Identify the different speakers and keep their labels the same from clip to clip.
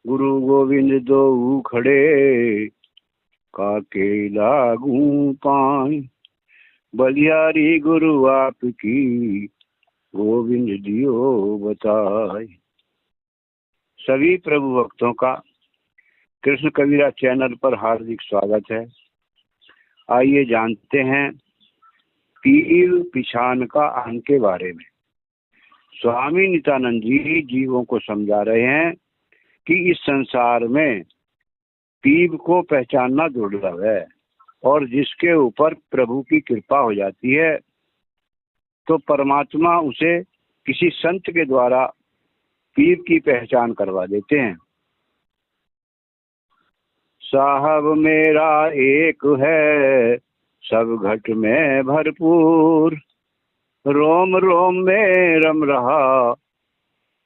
Speaker 1: गुरु गोविंद दो खड़े, काके लागू पाए। बलिहारी गुरु आपकी, गोविंद दियो बताए। सभी प्रभु भक्तों का कृष्ण कबीरा चैनल पर हार्दिक स्वागत है। आइए जानते हैं पीर पिछान का अंग के बारे में। स्वामी नित्यानंद जी जीवों को समझा रहे हैं कि इस संसार में पीर को पहचानना दुर्लभ है, और जिसके ऊपर प्रभु की कृपा हो जाती है तो परमात्मा उसे किसी संत के द्वारा पीर की पहचान करवा देते हैं। साहब मेरा एक है, सब घट में भरपूर, रोम रोम में रम रहा,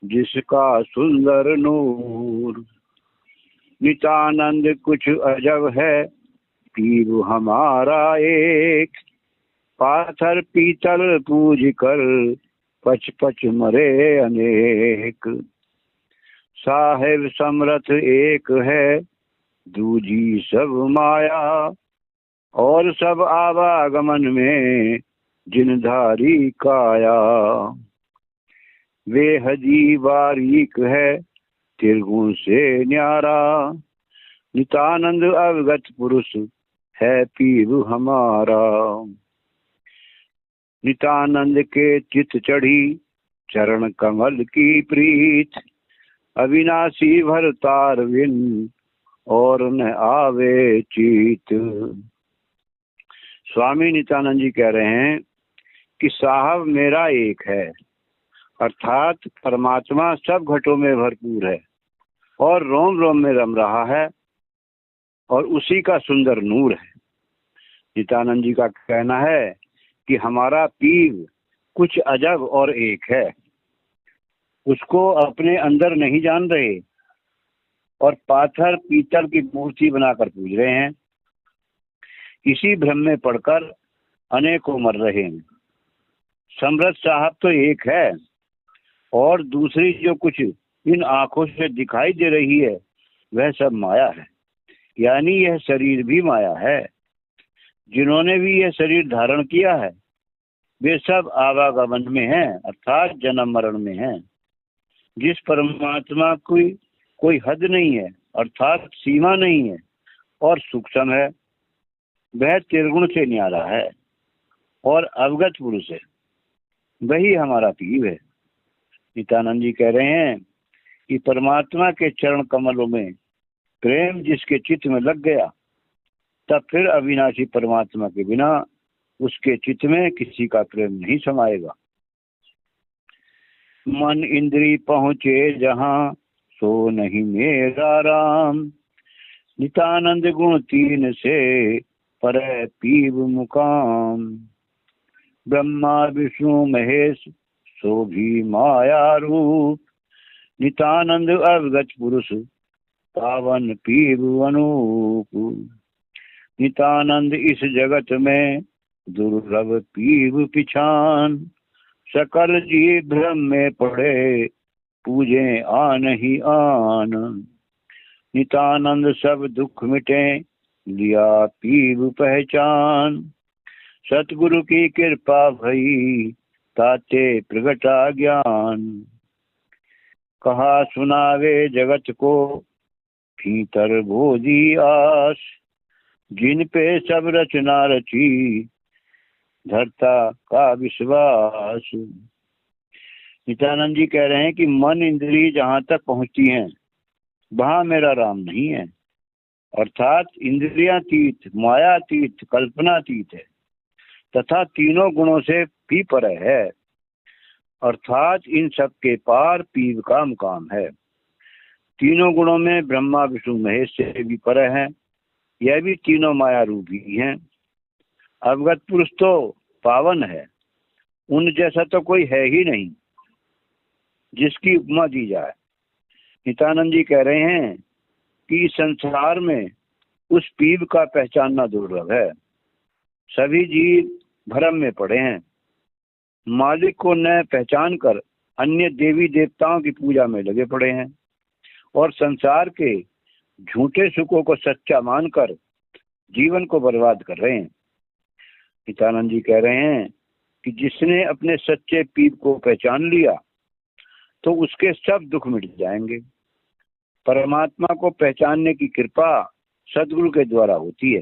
Speaker 1: जिसका सुंदर नूर। नित्यानंद कुछ अजब है, पीर हमारा एक, पाथर पीतल पूज कर पच पच मरे अनेक। साहेब समरथ एक है, दूजी सब माया, और सब आवागमन में जिनधारी काया। बेहदी बारीक है, त्रिगुण से न्यारा, नित्यानंद अवगत पुरुष है पीर हमारा। नित्यानंद के चित चढ़ी, चरण कमल की प्रीत, अविनाशी भरतार विन, और न आवे चीत। स्वामी नित्यानंद जी कह रहे हैं कि साहब मेरा एक है, अर्थात परमात्मा सब घटों में भरपूर है और रोम रोम में रम रहा है, और उसी का सुंदर नूर है। नित्यानंद जी का कहना है कि हमारा पीर कुछ अजब और एक है, उसको अपने अंदर नहीं जान रहे और पाथर पीतल की मूर्ति बनाकर पूज रहे हैं। इसी भ्रम में पड़कर अनेकों मर रहे हैं। समरथ साहब तो एक है, और दूसरी जो कुछ इन आंखों से दिखाई दे रही है वह सब माया है, यानी यह शरीर भी माया है। जिन्होंने भी यह शरीर धारण किया है वे सब आवागमन में हैं, अर्थात जन्म मरण में हैं। जिस परमात्मा की कोई हद नहीं है, अर्थात सीमा नहीं है, और सूक्ष्म है, वह त्रिगुण से न्यारा है और अवगत पुरुष है, वही हमारा पीर है। नित्यानंद जी कह रहे हैं कि परमात्मा के चरण कमलों में प्रेम जिसके चित्त में लग गया, तब फिर अविनाशी परमात्मा के बिना उसके चित्त में किसी का प्रेम नहीं समाएगा। मन इंद्री पहुँचे जहाँ, सो नहीं मेरा राम, नित्यानंद गुण तीन से पर पीर मुकाम। ब्रह्मा विष्णु महेश सो भी माया रूप, नित्यानंद अवगत पुरुष पावन पीर अनूप। नित्यानंद इस जगत में दुर्लभ पीर पिछान, सकल जी भ्रम में पड़े पूजे आन ही आन। नित्यानंद सब दुख मिटे लिया पीर पहचान, सतगुरु की कृपा भई ताते प्रगटा ज्ञान। कहा सुनावे जगत को भीतर बोधी आस, जिन पे सब रचना रची धरता का विश्वास। नित्यानंद जी कह रहे हैं कि मन इंद्री जहाँ तक पहुँचती हैं वहाँ मेरा राम नहीं है, अर्थात इंद्रियातीत, मायातीत, कल्पनातीत है, तथा तीनों गुणों से भी परे है, अर्थात इन सब के पार पीर का मुकाम है। तीनों गुणों में ब्रह्मा विष्णु महेश से भी परे हैं, यह भी तीनों माया रूप ही हैं। अवगत पुरुष तो पावन है, उन जैसा तो कोई है ही नहीं जिसकी उपमा दी जाए। नित्यानंद जी कह रहे हैं कि इस संसार में उस पीर का पहचानना दुर्लभ है। सभी जीव भ्रम में पड़े हैं, मालिक को न पहचान कर अन्य देवी देवताओं की पूजा में लगे पड़े हैं, और संसार के झूठे सुखों को सच्चा मानकर जीवन को बर्बाद कर रहे हैं। नित्यानंद जी कह रहे हैं कि जिसने अपने सच्चे पीर को पहचान लिया तो उसके सब दुख मिट जाएंगे। परमात्मा को पहचानने की कृपा सदगुरु के द्वारा होती है,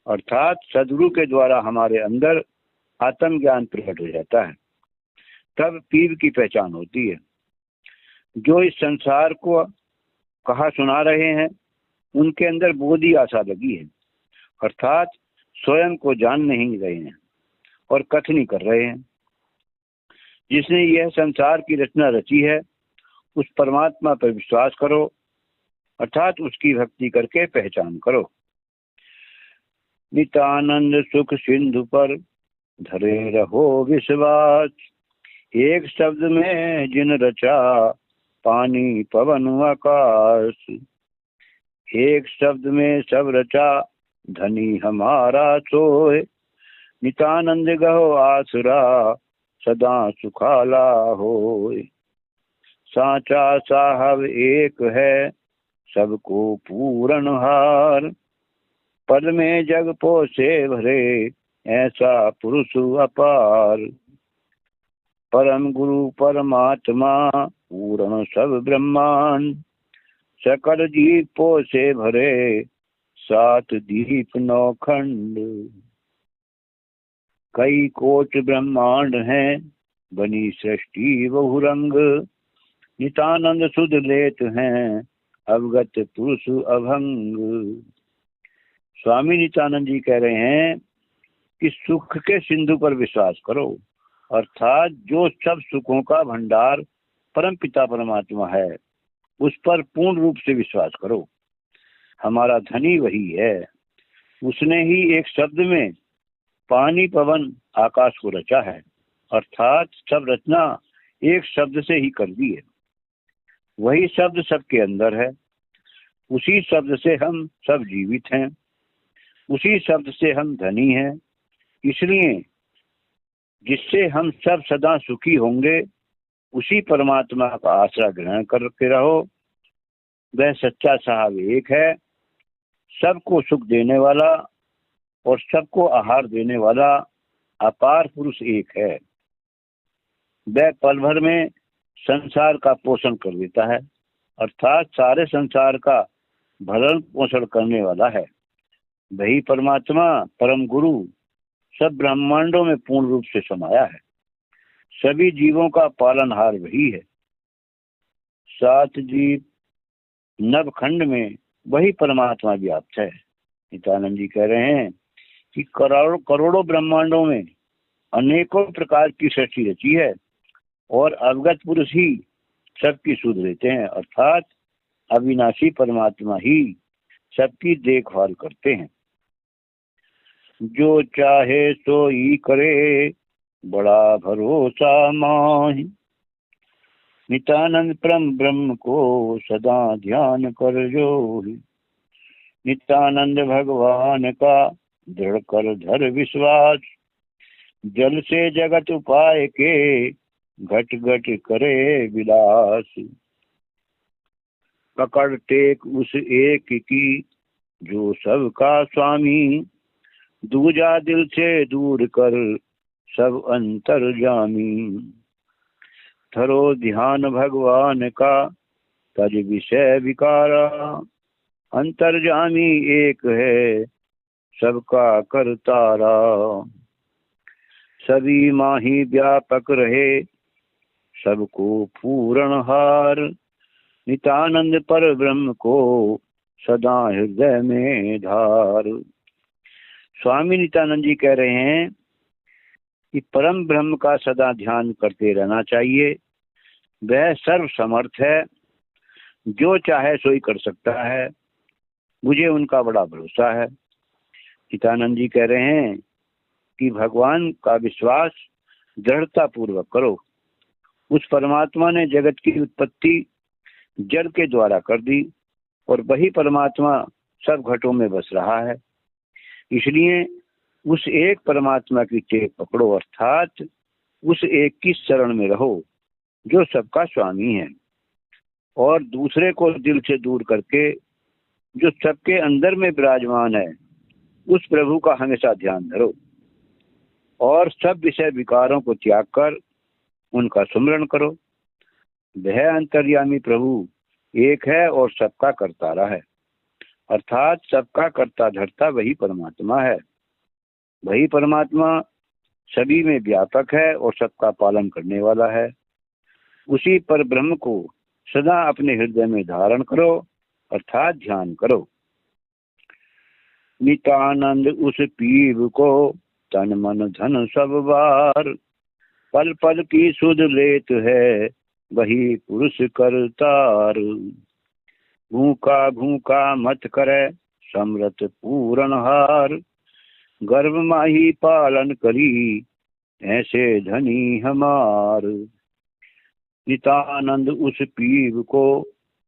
Speaker 1: अर्थात सदगुरु के द्वारा हमारे अंदर आत्मज्ञान प्रकट हो जाता है, तब पीर की पहचान होती है। जो इस संसार को कहा सुना रहे हैं उनके अंदर बोधि आशा लगी है, अर्थात स्वयं को जान नहीं रहे हैं और कथनी कर रहे हैं। जिसने यह संसार की रचना रची है उस परमात्मा पर विश्वास करो, अर्थात उसकी भक्ति करके पहचान करो। नित्यानंद सुख सिंधु पर धरे रहो विश्वास, एक शब्द में जिन रचा पानी पवन आकाश, एक शब्द में सब रचा धनी हमारा सोए, नित्यानंद गहो आसरा सदा सुखाला होए। साचा साहब एक है सबको पूर्ण हार, पद में जग पोसे भरे ऐसा पुरुष अपार, परम गुरु परमात्मा पूर्ण सब ब्रह्मांड, सकल दीप पोसे भरे सात दीप नौ खंड, कई कोट ब्रह्मांड हैं बनी सृष्टि बहुरंग, नित्यानंद सुध लेत हैं अवगत पुरुष अभंग। स्वामी नित्यानंद जी कह रहे हैं कि सुख के सिंधु पर विश्वास करो, अर्थात जो सब सुखों का भंडार परम पिता परमात्मा है उस पर पूर्ण रूप से विश्वास करो। हमारा धनी वही है, उसने ही एक शब्द में पानी पवन आकाश को रचा है, अर्थात सब रचना एक शब्द से ही कर दी है। वही शब्द सबके अंदर है, उसी शब्द से हम सब जीवित हैं, उसी शब्द से हम धनी हैं। इसलिए जिससे हम सब सदा सुखी होंगे उसी परमात्मा का आश्रय ग्रहण करके रहो। वह सच्चा साहब एक है, सबको सुख देने वाला और सबको आहार देने वाला अपार पुरुष एक है। वह पल भर में संसार का पोषण कर देता है, अर्थात सारे संसार का भरण पोषण करने वाला है। वही परमात्मा परम गुरु सब ब्रह्मांडों में पूर्ण रूप से समाया है, सभी जीवों का पालनहार वही है। सात जीव नवखंड में वही परमात्मा व्याप्त है। नित्यानंद जी कह रहे हैं कि करोड़ों ब्रह्मांडों में अनेकों प्रकार की सृष्टि रची है और अवगत पुरुष ही सबकी सुध लेते हैं, अर्थात अविनाशी परमात्मा ही सबकी देखभाल करते हैं। जो चाहे सो ही करे बड़ा भरोसा माहि, नित्यानंद परम ब्रह्म को सदा ध्यान कर जो, नित्यानंद भगवान का दृढ़ कर धर विश्वास, जल से जगत उपाय के घट घट करे विलास, पकड़ टेक उस एक की जो सबका स्वामी, दूजा दिल से दूर कर सब अंतर्जामी, धरो ध्यान भगवान का तज विषय विकारा, अंतर्जामी एक है सबका करतारा, सभी माही व्यापक रहे सबको पूर्ण हार, नित्यानंद पर ब्रह्म को सदा हृदय में धार। स्वामी नित्यानंद जी कह रहे हैं कि परम ब्रह्म का सदा ध्यान करते रहना चाहिए। वह सर्व समर्थ है, जो चाहे सो ही कर सकता है, मुझे उनका बड़ा भरोसा है। नित्यानंद जी कह रहे हैं कि भगवान का विश्वास दृढ़ता पूर्वक करो। उस परमात्मा ने जगत की उत्पत्ति जल के द्वारा कर दी और वही परमात्मा सब घटों में बस रहा है। इसलिए उस एक परमात्मा की टेक पकड़ो, अर्थात उस एक की शरण में रहो जो सबका स्वामी है। और दूसरे को दिल से दूर करके जो सबके अंदर में विराजमान है उस प्रभु का हमेशा ध्यान धरो और सब विषय विकारों को त्याग कर उनका सुमरण करो। वह अंतर्यामी प्रभु एक है और सबका करतारा है, अर्थात सबका कर्ता धर्ता वही परमात्मा है। वही परमात्मा सभी में व्यापक है और सबका पालन करने वाला है। उसी पर ब्रह्म को सदा अपने हृदय में धारण करो अर्थात ध्यान करो। नित्यानंद उस पीर को तन मन धन सब बार, पल पल की सुध लेत है वही पुरुष करतार। भूखा भूखा मत करे समृत पूरन हार, गर्भ माही पालन करी ऐसे धनी हमार। नित्यानंद उस पीर को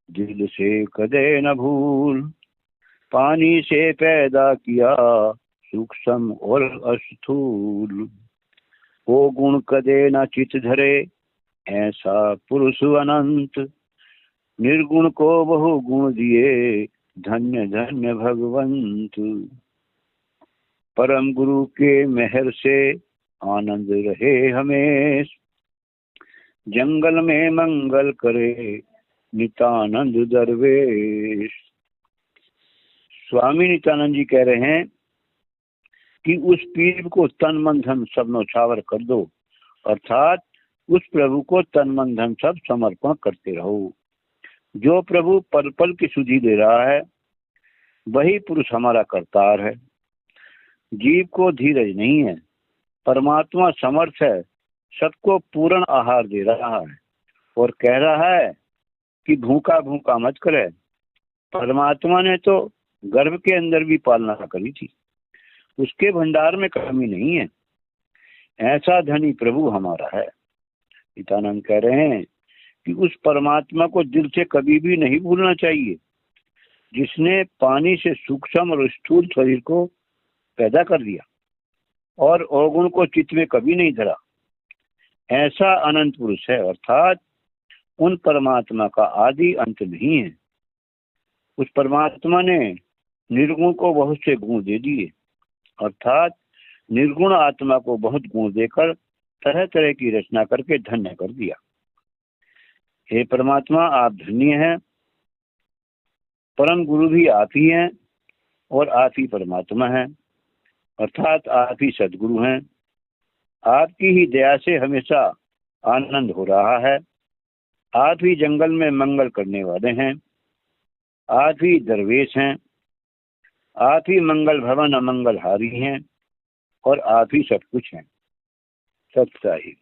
Speaker 1: दिल से कदे न भूल, पानी से पैदा किया सूक्ष्म और अस्थूल। वो गुण कदे न चित धरे ऐसा पुरुष अनंत, निर्गुण को बहु गुण दिए धन्य धन्य भगवंत। परम गुरु के मेहर से आनंद रहे हमेश, जंगल में मंगल करे नित्यानंद दरवेश। स्वामी नित्यानंद जी कह रहे हैं कि उस पीर को तन मन धन सब नौछावर कर दो, अर्थात उस प्रभु को तन मन धन सब समर्पण करते रहो। जो प्रभु पल पल की सुधि दे रहा है वही पुरुष हमारा करतार है। जीव को धीरज नहीं है, परमात्मा समर्थ है, सबको पूर्ण आहार दे रहा है और कह रहा है कि भूखा भूखा मत करे। परमात्मा ने तो गर्भ के अंदर भी पालना करी थी, उसके भंडार में कमी नहीं है। ऐसा धनी प्रभु हमारा है। नित्यानंद कह रहे हैं कि उस परमात्मा को दिल से कभी भी नहीं भूलना चाहिए जिसने पानी से सूक्ष्म और स्थूल शरीर को पैदा कर दिया और अवगुण को चित्त में कभी नहीं धरा। ऐसा अनंत पुरुष है, अर्थात उन परमात्मा का आदि अंत नहीं है। उस परमात्मा ने निर्गुण को बहुत से गुण दे दिए, अर्थात निर्गुण आत्मा को बहुत गुण देकर तरह तरह की रचना करके धन्य कर दिया। हे परमात्मा, आप धन्य हैं। परम गुरु भी आप ही हैं और आप ही परमात्मा हैं, अर्थात आप ही सदगुरु हैं। आपकी ही दया से हमेशा आनंद हो रहा है। आप ही जंगल में मंगल करने वाले हैं, आप ही दरवेश हैं, आप ही मंगल भवन अमंगल हारी हैं और आप ही सब कुछ हैं। सत्य ही।